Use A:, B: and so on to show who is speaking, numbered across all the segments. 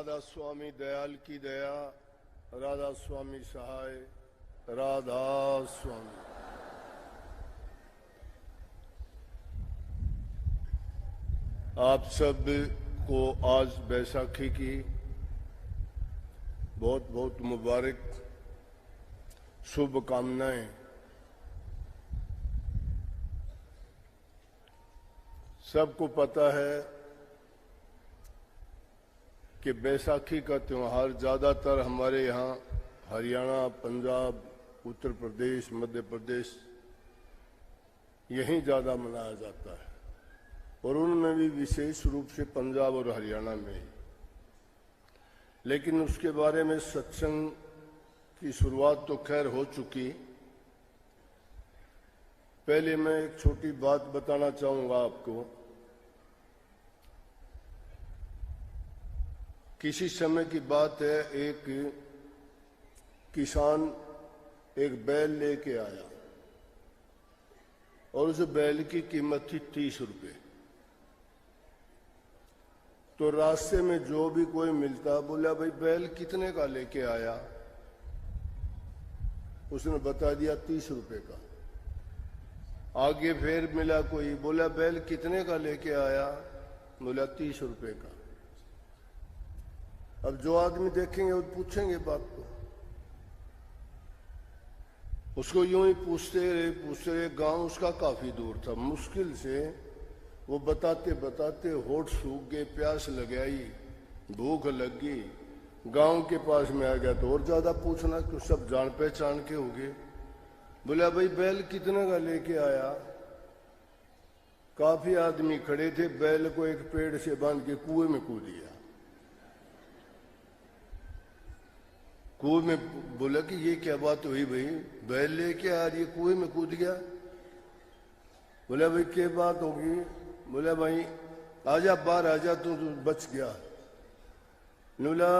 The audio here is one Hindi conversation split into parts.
A: राधा स्वामी दयाल की दया, राधा स्वामी सहाय, राधा स्वामी। आप सब को आज बैसाखी की बहुत बहुत मुबारक शुभकामनाएं। सबको पता है कि बैसाखी का त्यौहार ज़्यादातर हमारे यहाँ हरियाणा, पंजाब, उत्तर प्रदेश, मध्य प्रदेश यहीं ज़्यादा मनाया जाता है और उनमें भी विशेष रूप से पंजाब और हरियाणा में ही। लेकिन उसके बारे में सत्संग की शुरुआत तो खैर हो चुकी। पहले मैं एक छोटी बात बताना चाहूँगा आपको। किसी समय की बात है, एक किसान एक बैल लेके आया और उस बैल की कीमत थी 30 रुपये। तो रास्ते में जो भी कोई मिलता बोला, भाई बैल कितने का लेके आया? उसने बता दिया 30 रुपये का। आगे फिर मिला कोई, बोला बैल कितने का लेके आया? बोला 30 रुपये का। अब जो आदमी देखेंगे वो पूछेंगे बात को। उसको यूं ही पूछते रहे। गांव उसका काफी दूर था। मुश्किल से वो बताते बताते होठ सूख गए, प्यास लग आई, भूख लग गई, गांव के पास में आ गया। तो और ज्यादा पूछना कि सब जान पहचान के हो गए। बोला भाई बैल कितने का लेके आया? काफी आदमी खड़े थे। बैल को एक पेड़ से बांध के कुएं में कूद दिया। कुएं में बोला कि ये क्या बात हुई भाई, बैल लेके आ रही है कुएं में कूद गया? बोला भाई क्या बात होगी? बोला भाई आजा बाहर आजा, तू बच गया। बोला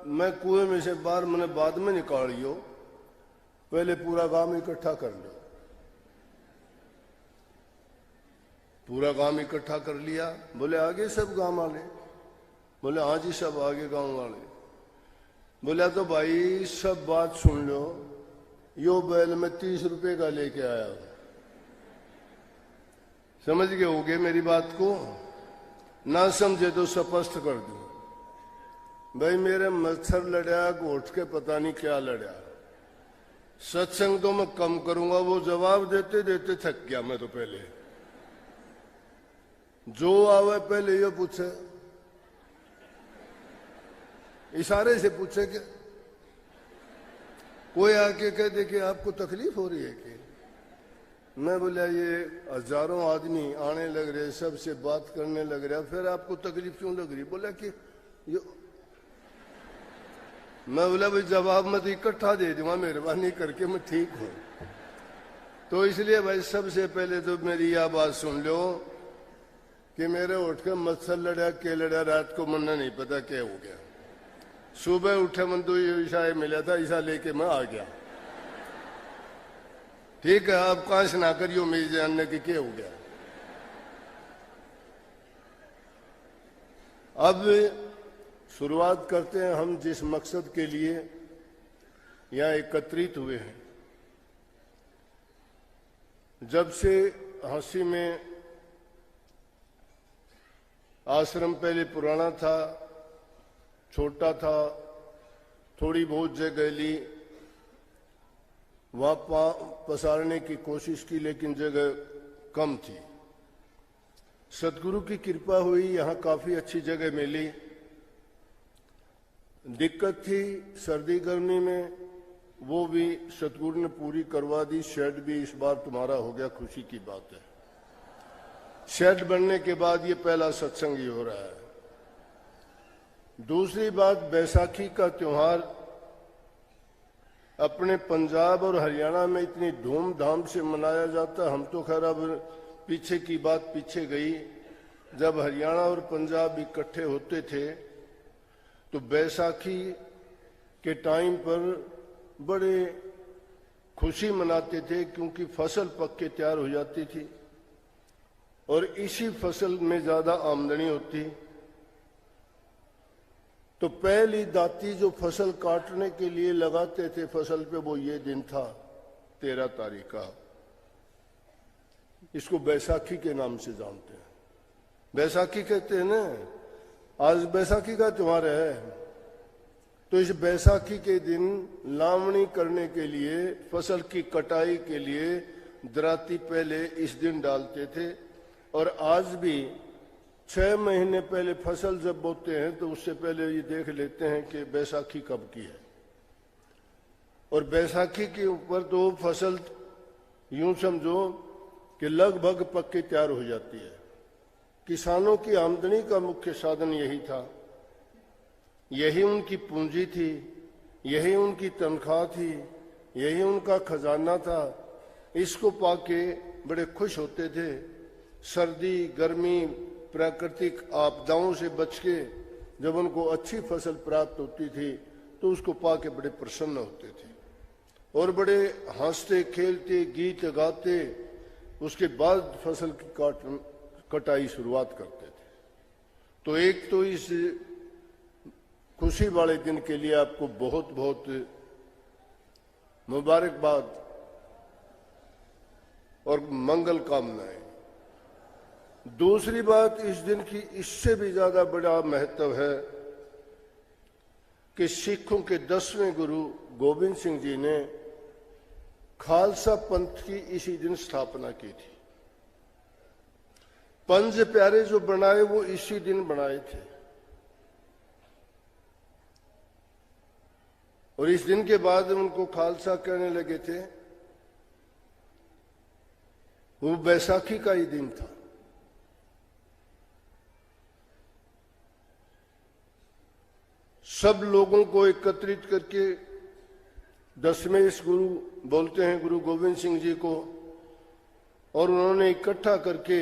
A: मैं कुएं में से बाहर मैंने बाद में निकालियो, पहले पूरा गांव इकट्ठा कर लो। पूरा गांव इकट्ठा कर लिया। बोले आगे सब गांव वाले? बोले हाँ जी सब आगे गांव वाले। बोला तो भाई सब बात सुन लो, यो बैल में 30 रुपये का लेके आया हूं। समझ गए होगे मेरी बात को? ना समझे तो स्पष्ट कर दूं। भाई मेरे मच्छर लड़ा, घोट के पता नहीं क्या लड़ा। सत्संग तो मैं कम करूंगा, वो जवाब देते देते थक गया मैं तो। पहले जो आवे पहले ये पूछे, इशारे से पूछे कि कोई आके कह दे कि आपको तकलीफ हो रही है कि? मैं बोला ये हजारों आदमी आने लग रहे, सबसे बात करने लग रहा, फिर आपको तकलीफ क्यों लग रही? बोला कि यो। मैं बोला भाई जवाब मत इकट्ठा दे दूंगा, मेहरबानी करके, मैं ठीक हूं। तो इसलिए भाई सबसे पहले तो मेरी यह बात सुन लो कि मेरे उठ के मच्छर लड़ा के लड़ा, रात को मन्ना नहीं पता क्या हो गया। सुबह उठे मन तो ईशा मिला था, ईशा लेके मैं आ गया। ठीक है, आप कहां से ना करियो मेरी जानने की क्या हो गया। अब शुरुआत करते हैं हम जिस मकसद के लिए यहां एकत्रित हुए हैं। जब से हंसी में आश्रम पहले पुराना था, छोटा था, थोड़ी बहुत जगह ली, वहां पसारने की कोशिश की, लेकिन जगह कम थी। सतगुरु की कृपा हुई, यहां काफी अच्छी जगह मिली। दिक्कत थी सर्दी गर्मी में, वो भी सतगुरु ने पूरी करवा दी। शेड भी इस बार तुम्हारा हो गया, खुशी की बात है। शेड बनने के बाद ये पहला सत्संग ही हो रहा है। दूसरी बात, बैसाखी का त्योहार अपने पंजाब और हरियाणा में इतनी धूमधाम से मनाया जाता। हम तो खैर अब पीछे की बात पीछे गई। जब हरियाणा और पंजाब इकट्ठे होते थे तो बैसाखी के टाइम पर बड़े खुशी मनाते थे, क्योंकि फसल पक के तैयार हो जाती थी और इसी फसल में ज्यादा आमदनी होती। तो पहली दाती जो फसल काटने के लिए लगाते थे फसल पे, वो ये दिन था 13 तारीख का। इसको बैसाखी के नाम से जानते हैं। बैसाखी कहते हैं ना, आज बैसाखी का त्योहार है। तो इस बैसाखी के दिन लावणी करने के लिए, फसल की कटाई के लिए दराती पहले इस दिन डालते थे। और आज भी 6 महीने पहले फसल जब बोते हैं तो उससे पहले ये देख लेते हैं कि बैसाखी कब की है। और बैसाखी के ऊपर तो फसल यूं समझो कि लगभग पक्की तैयार हो जाती है। किसानों की आमदनी का मुख्य साधन यही था, यही उनकी पूंजी थी, यही उनकी तनख्वाह थी, यही उनका खजाना था। इसको पाके बड़े खुश होते थे। सर्दी गर्मी प्राकृतिक आपदाओं से बच के जब उनको अच्छी फसल प्राप्त होती थी तो उसको पाके बड़े प्रसन्न होते थे और बड़े हंसते खेलते गीत गाते उसके बाद फसल की कटाई शुरुआत करते थे। तो एक तो इस खुशी वाले दिन के लिए आपको बहुत बहुत मुबारकबाद और मंगल कामनाएं। दूसरी बात, इस दिन की इससे भी ज्यादा बड़ा महत्व है कि सिखों के 10वें गुरु गोविंद सिंह जी ने खालसा पंथ की इसी दिन स्थापना की थी। पंज प्यारे जो बनाए वो इसी दिन बनाए थे। और इस दिन के बाद उनको खालसा कहने लगे थे। वो बैसाखी का ही दिन था। सब लोगों को एकत्रित करके 10वें इस गुरु बोलते हैं गुरु गोविंद सिंह जी को, और उन्होंने इकट्ठा करके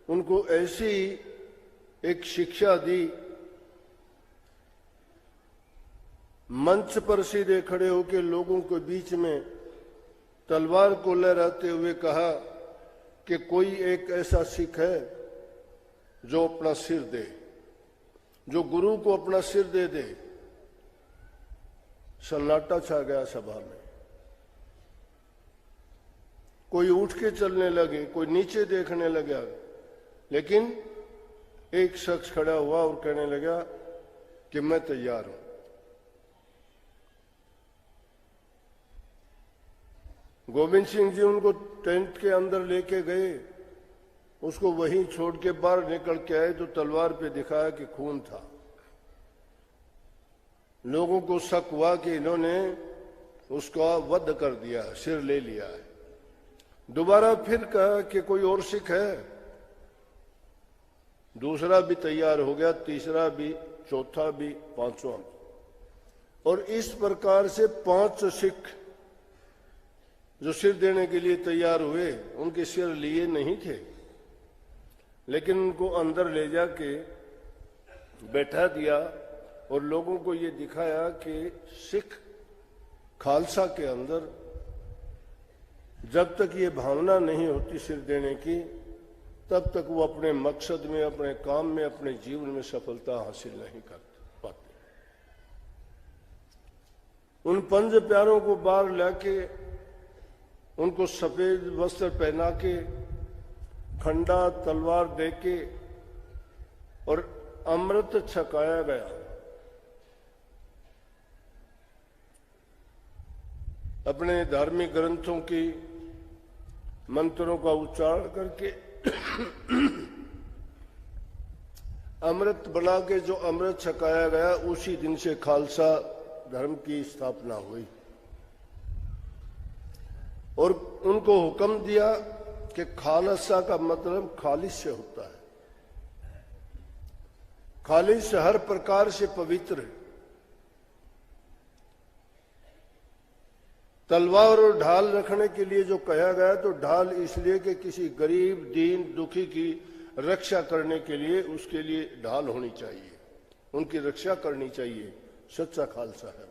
A: उनको ऐसी एक शिक्षा दी, मंच पर सीधे खड़े होकर लोगों के बीच में तलवार को लहराते हुए कहा कि कोई एक ऐसा सिख है जो अपना सिर दे, जो गुरु को अपना सिर दे दे। सन्नाटा छा गया सभा में। कोई उठ के चलने लगे, कोई नीचे देखने लगा, लेकिन एक शख्स खड़ा हुआ और कहने लगा कि मैं तैयार हूं। गोविंद सिंह जी उनको टेंट के अंदर लेके गए, उसको वहीं छोड़ के बाहर निकल के आए तो तलवार पे दिखाया कि खून था। लोगों को शक हुआ कि इन्होंने उसका वध कर दिया, सिर ले लिया है। दोबारा फिर कहा कि कोई और सिख है। दूसरा भी तैयार हो गया, तीसरा भी, चौथा भी, पांचवा। और इस प्रकार से 5 सिख जो सिर देने के लिए तैयार हुए, उनके सिर लिए नहीं थे, लेकिन उनको अंदर ले जाके बैठा दिया और लोगों को ये दिखाया कि सिख खालसा के अंदर जब तक ये भावना नहीं होती सिर देने की, तब तक वो अपने मकसद में, अपने काम में, अपने जीवन में सफलता हासिल नहीं कर पाते। उन 5 प्यारों को बाहर लाके उनको सफेद वस्त्र पहना के, खंडा तलवार देके और अमृत छकाया गया। अपने धार्मिक ग्रंथों की मंत्रों का उच्चारण करके अमृत बना के जो अमृत छकाया गया, उसी दिन से खालसा धर्म की स्थापना हुई। और उनको हुक्म दिया कि खालसा का मतलब खालिश से होता है। खालिश हर प्रकार से पवित्र है। तलवार और ढाल रखने के लिए जो कहा गया, तो ढाल इसलिए कि किसी गरीब दीन दुखी की रक्षा करने के लिए उसके लिए ढाल होनी चाहिए, उनकी रक्षा करनी चाहिए। सच्चा खालसा है।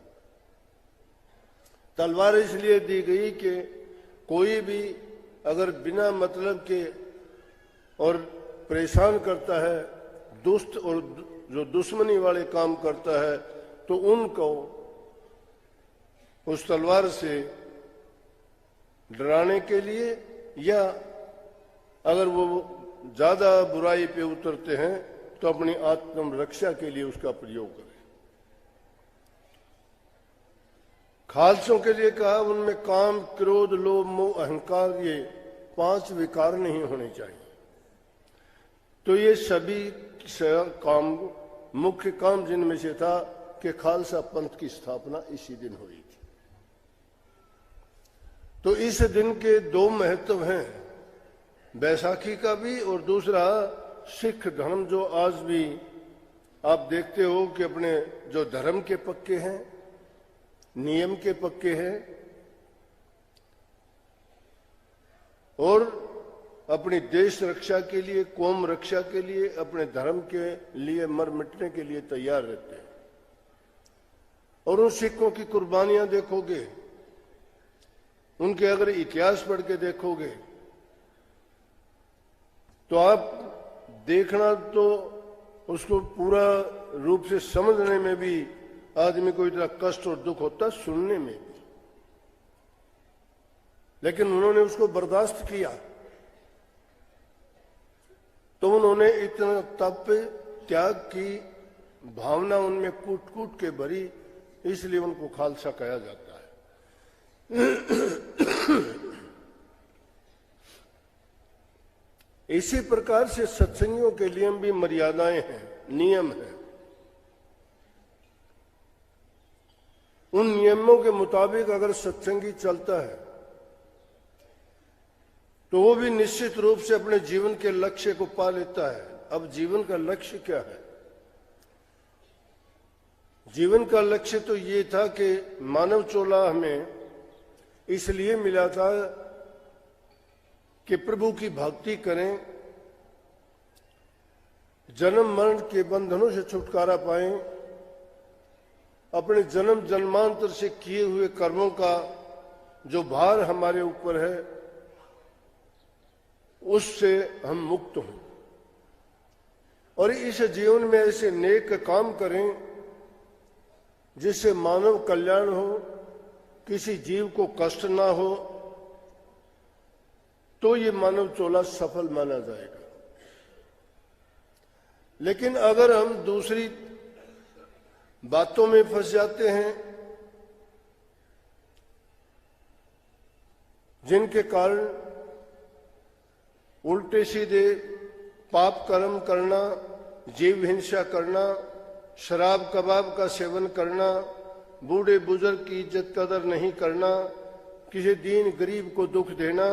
A: तलवार इसलिए दी गई कि कोई भी अगर बिना मतलब के और परेशान करता है, दुष्ट और जो दुश्मनी वाले काम करता है तो उनको उस तलवार से डराने के लिए, या अगर वो ज्यादा बुराई पे उतरते हैं तो अपनी आत्मरक्षा के लिए उसका प्रयोग करें। खालसों के लिए कहा उनमें काम, क्रोध, लोभ, मोह, अहंकार, ये 5 विकार नहीं होने चाहिए। तो ये सभी काम, मुख्य काम जिनमें से था कि खालसा पंथ की स्थापना इसी दिन हुई थी। तो इस दिन के 2 महत्व हैं, बैसाखी का भी और दूसरा सिख धर्म, जो आज भी आप देखते हो कि अपने जो धर्म के पक्के हैं, नियम के पक्के हैं और अपनी देश रक्षा के लिए, कौम रक्षा के लिए, अपने धर्म के लिए मर मिटने के लिए तैयार रहते हैं। और उन सिखों की कुर्बानियां देखोगे, उनके अगर इतिहास पढ़ के देखोगे तो आप देखना तो उसको पूरा रूप से समझने में भी आदमी को इतना कष्ट और दुख होता, सुनने में भी, लेकिन उन्होंने उसको बर्दाश्त किया। तो उन्होंने इतना तप, त्याग की भावना उनमें कूट कूट के भरी, इसलिए उनको खालसा कहा जाता है। इसी प्रकार से सत्संगियों के लिए भी मर्यादाएं हैं, नियम हैं। उन नियमों के मुताबिक अगर सत्संगी चलता है तो वो भी निश्चित रूप से अपने जीवन के लक्ष्य को पा लेता है। अब जीवन का लक्ष्य क्या है? जीवन का लक्ष्य तो ये था कि मानव चोला हमें इसलिए मिला था कि प्रभु की भक्ति करें, जन्म मरण के बंधनों से छुटकारा पाएं, अपने जन्म जन्मांतर से किए हुए कर्मों का जो भार हमारे ऊपर है उससे हम मुक्त हों, और इस जीवन में ऐसे नेक काम करें जिससे मानव कल्याण हो, किसी जीव को कष्ट ना हो, तो ये मानव चोला सफल माना जाएगा। लेकिन अगर हम दूसरी बातों में फंस जाते हैं जिनके कारण उल्टे सीधे पाप कर्म करना, जीव हिंसा करना, शराब कबाब का सेवन करना, बूढ़े बुजुर्ग की इज्जत कदर नहीं करना, किसी दीन गरीब को दुख देना,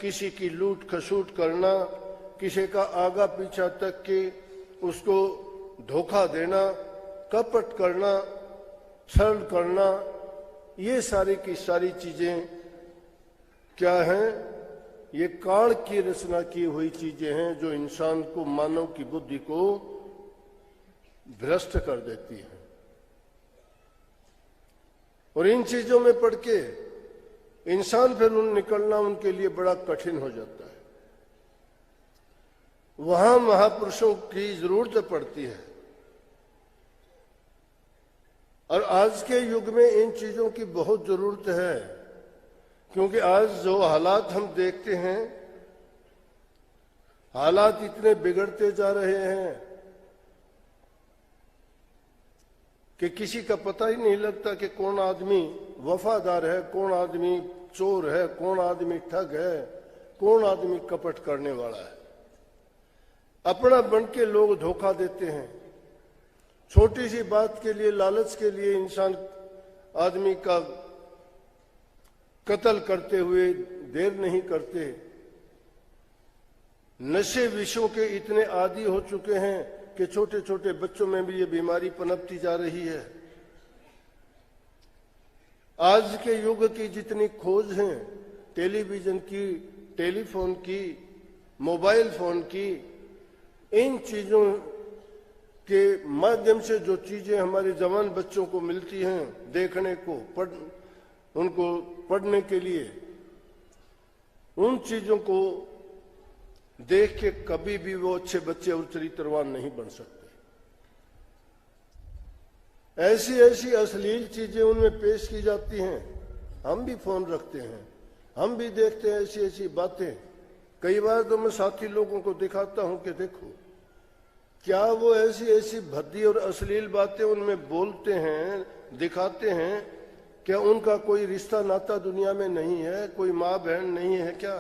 A: किसी की लूट खसूट करना, किसी का आगा पीछा तक के उसको धोखा देना, कपट करना, छल करना, ये सारी की सारी चीजें क्या हैं? ये काल की रचना की हुई चीजें हैं जो इंसान को, मानव की बुद्धि को भ्रष्ट कर देती है। और इन चीजों में पड़ के इंसान फिर निकलना उनके लिए बड़ा कठिन हो जाता है। वहां महापुरुषों की जरूरत पड़ती है। और आज के युग में इन चीजों की बहुत जरूरत है, क्योंकि आज जो हालात हम देखते हैं, हालात इतने बिगड़ते जा रहे हैं कि किसी का पता ही नहीं लगता कि कौन आदमी वफादार है, कौन आदमी चोर है, कौन आदमी ठग है, कौन आदमी कपट करने वाला है। अपना बन के लोग धोखा देते हैं। छोटी सी बात के लिए, लालच के लिए इंसान आदमी का कत्ल करते हुए देर नहीं करते। नशे विषयों के इतने आदी हो चुके हैं कि छोटे छोटे बच्चों में भी ये बीमारी पनपती जा रही है। आज के युग की जितनी खोज है, टेलीविजन की, टेलीफोन की, मोबाइल फोन की, इन चीजों के माध्यम से जो चीजें हमारे जवान बच्चों को मिलती हैं देखने को, उनको पढ़ने के लिए, उन चीजों को देख के कभी भी वो अच्छे बच्चे और चरित्रवान नहीं बन सकते। ऐसी ऐसी अश्लील चीजें उनमें पेश की जाती हैं। हम भी फोन रखते हैं, हम भी देखते हैं ऐसी ऐसी बातें। कई बार तो मैं साथी लोगों को दिखाता हूं कि देखो, क्या वो ऐसी ऐसी भद्दी और अश्लील बातें उनमें बोलते हैं, दिखाते हैं। क्या उनका कोई रिश्ता नाता दुनिया में नहीं है, कोई माँ बहन नहीं है क्या?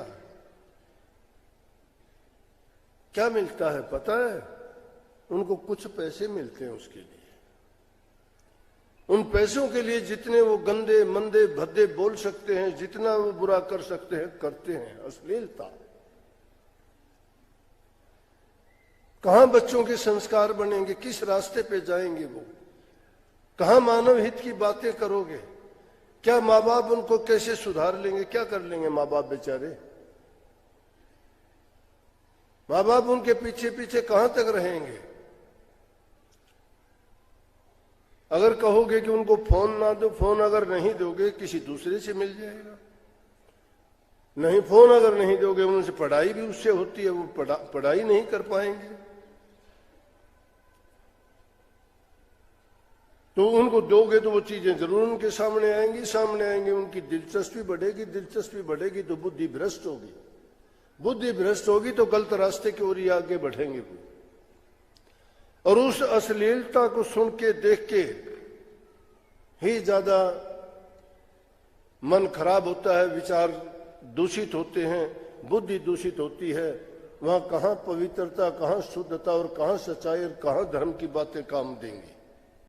A: क्या मिलता है पता है? उनको कुछ पैसे मिलते हैं उसके लिए। उन पैसों के लिए जितने वो गंदे मंदे भद्दे बोल सकते हैं, जितना वो बुरा कर सकते हैं, करते हैं। अश्लीलता। कहां बच्चों के संस्कार बनेंगे? किस रास्ते पे जाएंगे वो? कहां मानव हित की बातें करोगे? क्या माँ बाप उनको कैसे सुधार लेंगे? क्या कर लेंगे माँ बाप बेचारे? माँ बाप उनके पीछे पीछे कहां तक रहेंगे? अगर कहोगे कि उनको फोन ना दो, फोन अगर नहीं दोगे किसी दूसरे से मिल जाएगा। नहीं, फोन अगर नहीं दोगे, उनसे पढ़ाई भी उससे होती है, वो पढ़ाई नहीं कर पाएंगे। तो उनको दोगे तो वो चीजें जरूर उनके सामने आएंगी, उनकी दिलचस्पी बढ़ेगी तो बुद्धि भ्रष्ट होगी। बुद्धि भ्रष्ट होगी तो गलत रास्ते की ओर ही आगे बढ़ेंगे वो। और उस अश्लीलता को सुन के देख के ही ज्यादा मन खराब होता है, विचार दूषित होते हैं, बुद्धि दूषित होती है। वहां कहां पवित्रता, कहां शुद्धता और कहां सच्चाई और कहां धर्म की बातें काम देंगी?